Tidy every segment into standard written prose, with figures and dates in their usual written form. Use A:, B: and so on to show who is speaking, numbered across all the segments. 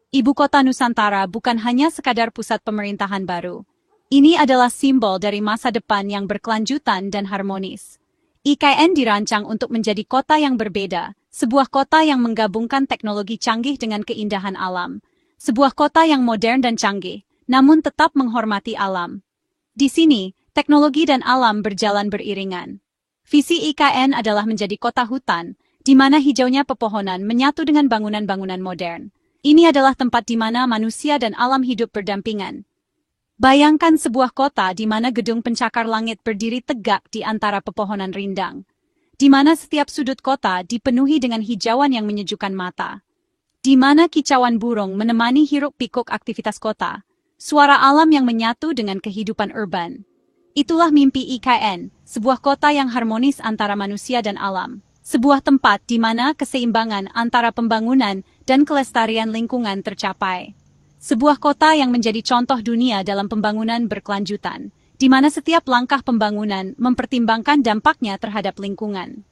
A: Ibu kota Nusantara bukan hanya sekadar pusat pemerintahan baru. Ini adalah simbol dari masa depan yang berkelanjutan dan harmonis. IKN dirancang untuk menjadi kota yang berbeda, sebuah kota yang menggabungkan teknologi canggih dengan keindahan alam. Sebuah kota yang modern dan canggih, namun tetap menghormati alam. Di sini, teknologi dan alam berjalan beriringan. Visi IKN adalah menjadi kota hutan, di mana hijaunya pepohonan menyatu dengan bangunan-bangunan modern. Ini adalah tempat di mana manusia dan alam hidup berdampingan. Bayangkan sebuah kota di mana gedung pencakar langit berdiri tegak di antara pepohonan rindang. Di mana setiap sudut kota dipenuhi dengan hijauan yang menyejukkan mata. Di mana kicauan burung menemani hiruk-pikuk aktivitas kota. Suara alam yang menyatu dengan kehidupan urban. Itulah mimpi IKN, sebuah kota yang harmonis antara manusia dan alam. Sebuah tempat di mana keseimbangan antara pembangunan dan kelestarian lingkungan tercapai. Sebuah kota yang menjadi contoh dunia dalam pembangunan berkelanjutan, di mana setiap langkah pembangunan mempertimbangkan dampaknya terhadap lingkungan.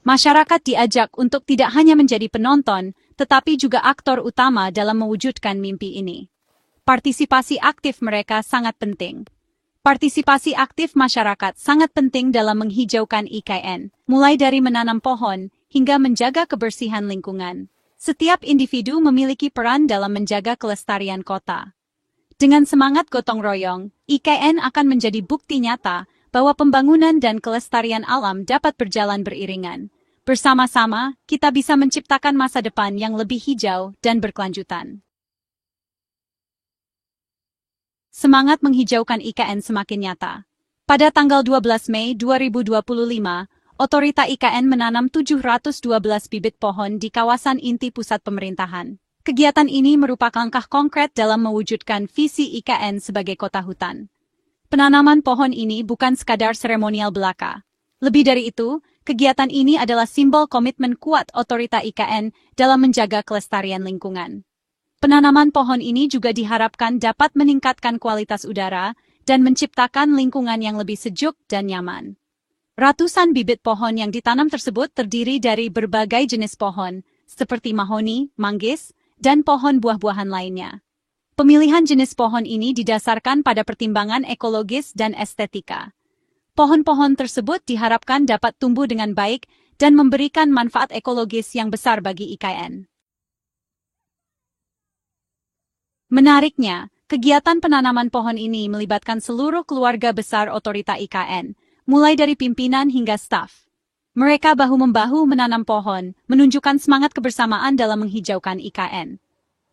A: Masyarakat diajak untuk tidak hanya menjadi penonton, tetapi juga aktor utama dalam mewujudkan mimpi ini. Partisipasi aktif mereka sangat penting. Partisipasi aktif masyarakat sangat penting dalam menghijaukan IKN, mulai dari menanam pohon hingga menjaga kebersihan lingkungan. Setiap individu memiliki peran dalam menjaga kelestarian kota. Dengan semangat gotong royong, IKN akan menjadi bukti nyata bahwa pembangunan dan kelestarian alam dapat berjalan beriringan. Bersama-sama, kita bisa menciptakan masa depan yang lebih hijau dan berkelanjutan. Semangat menghijaukan IKN semakin nyata. Pada tanggal 12 Mei 2025, Otorita IKN menanam 712 bibit pohon di kawasan inti pusat pemerintahan. Kegiatan ini merupakan langkah konkret dalam mewujudkan visi IKN sebagai kota hutan. Penanaman pohon ini bukan sekadar seremonial belaka. Lebih dari itu, kegiatan ini adalah simbol komitmen kuat Otorita IKN dalam menjaga kelestarian lingkungan. Penanaman pohon ini juga diharapkan dapat meningkatkan kualitas udara dan menciptakan lingkungan yang lebih sejuk dan nyaman. Ratusan bibit pohon yang ditanam tersebut terdiri dari berbagai jenis pohon, seperti mahoni, manggis, dan pohon buah-buahan lainnya. Pemilihan jenis pohon ini didasarkan pada pertimbangan ekologis dan estetika. Pohon-pohon tersebut diharapkan dapat tumbuh dengan baik dan memberikan manfaat ekologis yang besar bagi IKN. Menariknya, kegiatan penanaman pohon ini melibatkan seluruh keluarga besar Otorita IKN, mulai dari pimpinan hingga staf. Mereka bahu-membahu menanam pohon, menunjukkan semangat kebersamaan dalam menghijaukan IKN.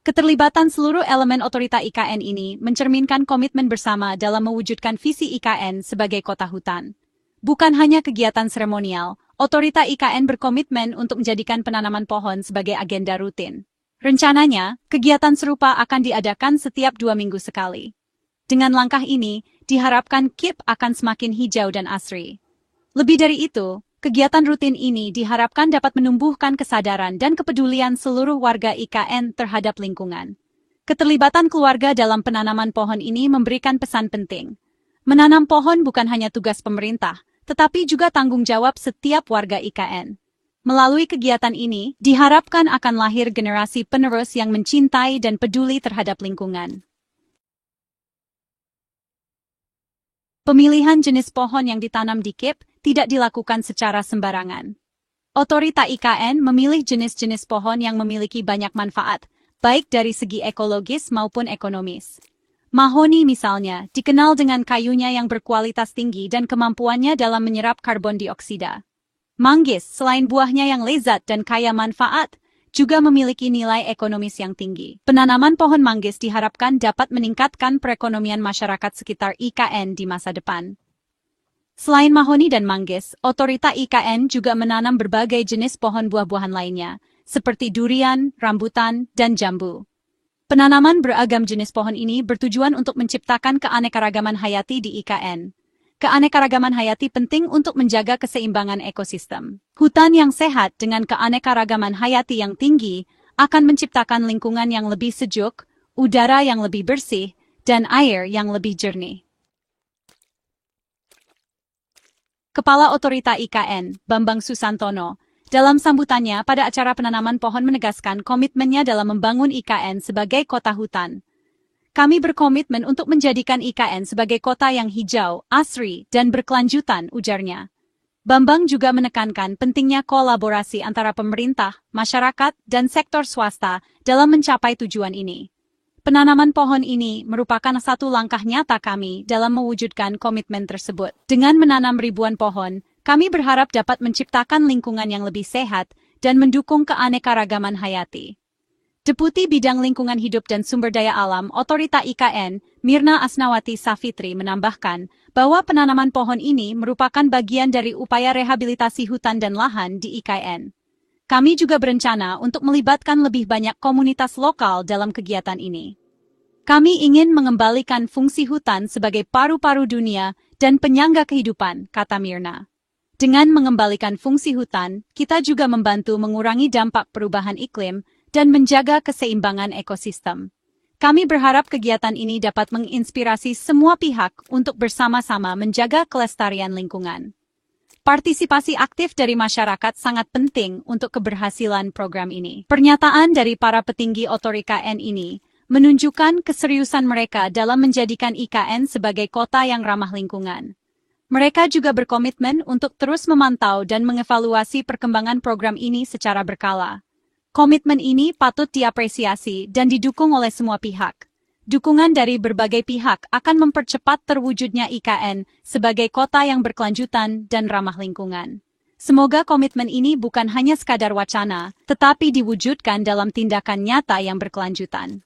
A: Keterlibatan seluruh elemen Otorita IKN ini mencerminkan komitmen bersama dalam mewujudkan visi IKN sebagai kota hutan. Bukan hanya kegiatan seremonial, Otorita IKN berkomitmen untuk menjadikan penanaman pohon sebagai agenda rutin. Rencananya, kegiatan serupa akan diadakan setiap 2 minggu sekali. Dengan langkah ini, diharapkan KIP akan semakin hijau dan asri. Lebih dari itu, kegiatan rutin ini diharapkan dapat menumbuhkan kesadaran dan kepedulian seluruh warga IKN terhadap lingkungan. Keterlibatan keluarga dalam penanaman pohon ini memberikan pesan penting. Menanam pohon bukan hanya tugas pemerintah, tetapi juga tanggung jawab setiap warga IKN. Melalui kegiatan ini, diharapkan akan lahir generasi penerus yang mencintai dan peduli terhadap lingkungan. Pemilihan jenis pohon yang ditanam di KIP tidak dilakukan secara sembarangan. Otorita IKN memilih jenis-jenis pohon yang memiliki banyak manfaat, baik dari segi ekologis maupun ekonomis. Mahoni misalnya, dikenal dengan kayunya yang berkualitas tinggi dan kemampuannya dalam menyerap karbon dioksida. Manggis, selain buahnya yang lezat dan kaya manfaat, juga memiliki nilai ekonomis yang tinggi. Penanaman pohon manggis diharapkan dapat meningkatkan perekonomian masyarakat sekitar IKN di masa depan. Selain mahoni dan manggis, Otorita IKN juga menanam berbagai jenis pohon buah-buahan lainnya, seperti durian, rambutan, dan jambu. Penanaman beragam jenis pohon ini bertujuan untuk menciptakan keanekaragaman hayati di IKN. Keanekaragaman hayati penting untuk menjaga keseimbangan ekosistem. Hutan yang sehat dengan keanekaragaman hayati yang tinggi akan menciptakan lingkungan yang lebih sejuk, udara yang lebih bersih, dan air yang lebih jernih. Kepala Otorita IKN, Bambang Susantono, Dalam sambutannya pada acara penanaman pohon menegaskan komitmennya dalam membangun IKN sebagai kota hutan. Kami berkomitmen untuk menjadikan IKN sebagai kota yang hijau, asri, dan berkelanjutan, ujarnya. Bambang juga menekankan pentingnya kolaborasi antara pemerintah, masyarakat, dan sektor swasta dalam mencapai tujuan ini. Penanaman pohon ini merupakan satu langkah nyata kami dalam mewujudkan komitmen tersebut. Dengan menanam ribuan pohon, kami berharap dapat menciptakan lingkungan yang lebih sehat dan mendukung keanekaragaman hayati. Deputi Bidang Lingkungan Hidup dan Sumber Daya Alam Otorita IKN, Mirna Asnawati Safitri menambahkan bahwa penanaman pohon ini merupakan bagian dari upaya rehabilitasi hutan dan lahan di IKN. Kami juga berencana untuk melibatkan lebih banyak komunitas lokal dalam kegiatan ini. Kami ingin mengembalikan fungsi hutan sebagai paru-paru dunia dan penyangga kehidupan, kata Mirna. Dengan mengembalikan fungsi hutan, kita juga membantu mengurangi dampak perubahan iklim dan menjaga keseimbangan ekosistem. Kami berharap kegiatan ini dapat menginspirasi semua pihak untuk bersama-sama menjaga kelestarian lingkungan. Partisipasi aktif dari masyarakat sangat penting untuk keberhasilan program ini. Pernyataan dari para petinggi otorita IKN ini menunjukkan keseriusan mereka dalam menjadikan IKN sebagai kota yang ramah lingkungan. Mereka juga berkomitmen untuk terus memantau dan mengevaluasi perkembangan program ini secara berkala. Komitmen ini patut diapresiasi dan didukung oleh semua pihak. Dukungan dari berbagai pihak akan mempercepat terwujudnya IKN sebagai kota yang berkelanjutan dan ramah lingkungan. Semoga komitmen ini bukan hanya sekadar wacana, tetapi diwujudkan dalam tindakan nyata yang berkelanjutan.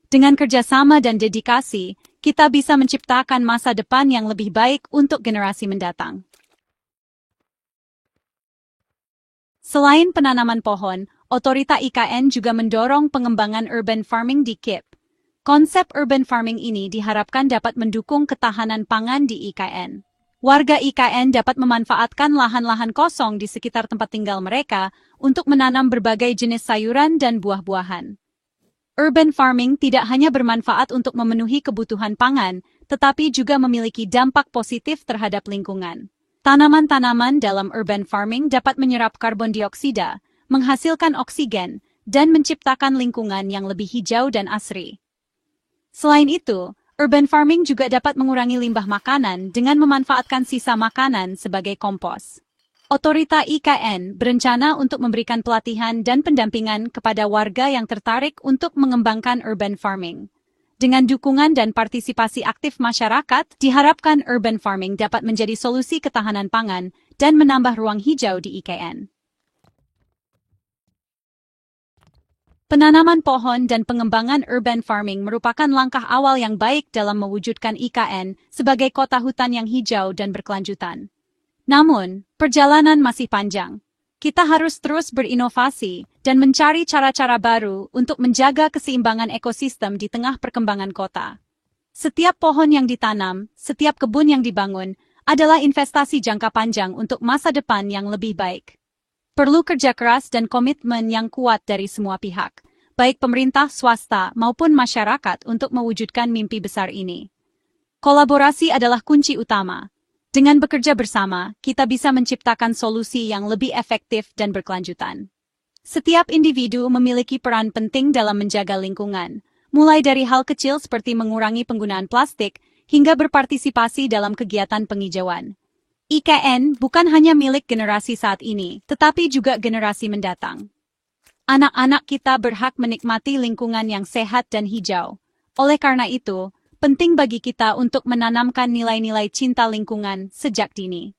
A: Dengan kerjasama dan dedikasi, kita bisa menciptakan masa depan yang lebih baik untuk generasi mendatang. Selain penanaman pohon, Otorita IKN juga mendorong pengembangan urban farming di KIP. Konsep urban farming ini diharapkan dapat mendukung ketahanan pangan di IKN. Warga IKN dapat memanfaatkan lahan-lahan kosong di sekitar tempat tinggal mereka untuk menanam berbagai jenis sayuran dan buah-buahan. Urban farming tidak hanya bermanfaat untuk memenuhi kebutuhan pangan, tetapi juga memiliki dampak positif terhadap lingkungan. Tanaman-tanaman dalam urban farming dapat menyerap karbon dioksida, menghasilkan oksigen, dan menciptakan lingkungan yang lebih hijau dan asri. Selain itu, urban farming juga dapat mengurangi limbah makanan dengan memanfaatkan sisa makanan sebagai kompos. Otorita IKN berencana untuk memberikan pelatihan dan pendampingan kepada warga yang tertarik untuk mengembangkan urban farming. Dengan dukungan dan partisipasi aktif masyarakat, diharapkan urban farming dapat menjadi solusi ketahanan pangan dan menambah ruang hijau di IKN. Penanaman pohon dan pengembangan urban farming merupakan langkah awal yang baik dalam mewujudkan IKN sebagai kota hutan yang hijau dan berkelanjutan. Namun, perjalanan masih panjang. Kita harus terus berinovasi dan mencari cara-cara baru untuk menjaga keseimbangan ekosistem di tengah perkembangan kota. Setiap pohon yang ditanam, setiap kebun yang dibangun, adalah investasi jangka panjang untuk masa depan yang lebih baik. Perlu kerja keras dan komitmen yang kuat dari semua pihak, baik pemerintah, swasta, maupun masyarakat untuk mewujudkan mimpi besar ini. Kolaborasi adalah kunci utama. Dengan bekerja bersama, kita bisa menciptakan solusi yang lebih efektif dan berkelanjutan. Setiap individu memiliki peran penting dalam menjaga lingkungan, mulai dari hal kecil seperti mengurangi penggunaan plastik, hingga berpartisipasi dalam kegiatan penghijauan. IKN bukan hanya milik generasi saat ini, tetapi juga generasi mendatang. Anak-anak kita berhak menikmati lingkungan yang sehat dan hijau. Oleh karena itu, penting bagi kita untuk menanamkan nilai-nilai cinta lingkungan sejak dini.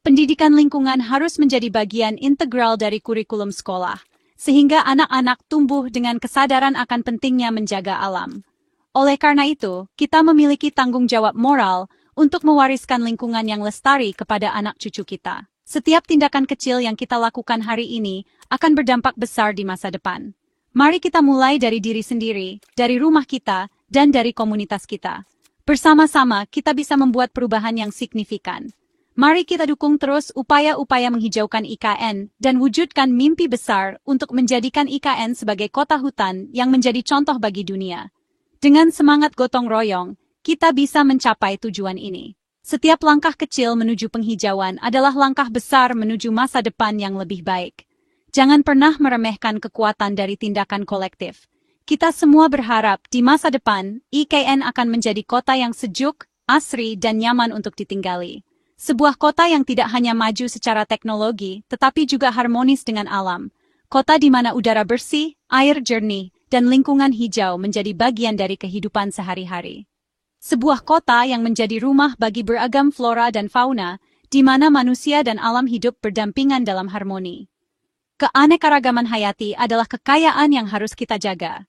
A: Pendidikan lingkungan harus menjadi bagian integral dari kurikulum sekolah, sehingga anak-anak tumbuh dengan kesadaran akan pentingnya menjaga alam. Oleh karena itu, kita memiliki tanggung jawab moral untuk mewariskan lingkungan yang lestari kepada anak cucu kita. Setiap tindakan kecil yang kita lakukan hari ini akan berdampak besar di masa depan. Mari kita mulai dari diri sendiri, dari rumah kita, dan dari komunitas kita. Bersama-sama, kita bisa membuat perubahan yang signifikan. Mari kita dukung terus upaya-upaya menghijaukan IKN dan wujudkan mimpi besar untuk menjadikan IKN sebagai kota hutan yang menjadi contoh bagi dunia. Dengan semangat gotong royong, kita bisa mencapai tujuan ini. Setiap langkah kecil menuju penghijauan adalah langkah besar menuju masa depan yang lebih baik. Jangan pernah meremehkan kekuatan dari tindakan kolektif. Kita semua berharap di masa depan, IKN akan menjadi kota yang sejuk, asri, dan nyaman untuk ditinggali. Sebuah kota yang tidak hanya maju secara teknologi, tetapi juga harmonis dengan alam. Kota di mana udara bersih, air jernih, dan lingkungan hijau menjadi bagian dari kehidupan sehari-hari. Sebuah kota yang menjadi rumah bagi beragam flora dan fauna, di mana manusia dan alam hidup berdampingan dalam harmoni. Keanekaragaman hayati adalah kekayaan yang harus kita jaga.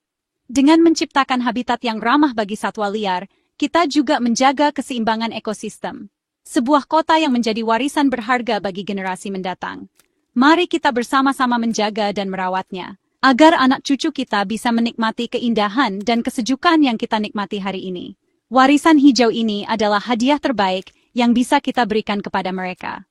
A: Dengan menciptakan habitat yang ramah bagi satwa liar, kita juga menjaga keseimbangan ekosistem. Sebuah kota yang menjadi warisan berharga bagi generasi mendatang. Mari kita bersama-sama menjaga dan merawatnya, agar anak cucu kita bisa menikmati keindahan dan kesejukan yang kita nikmati hari ini. Warisan hijau ini adalah hadiah terbaik yang bisa kita berikan kepada mereka.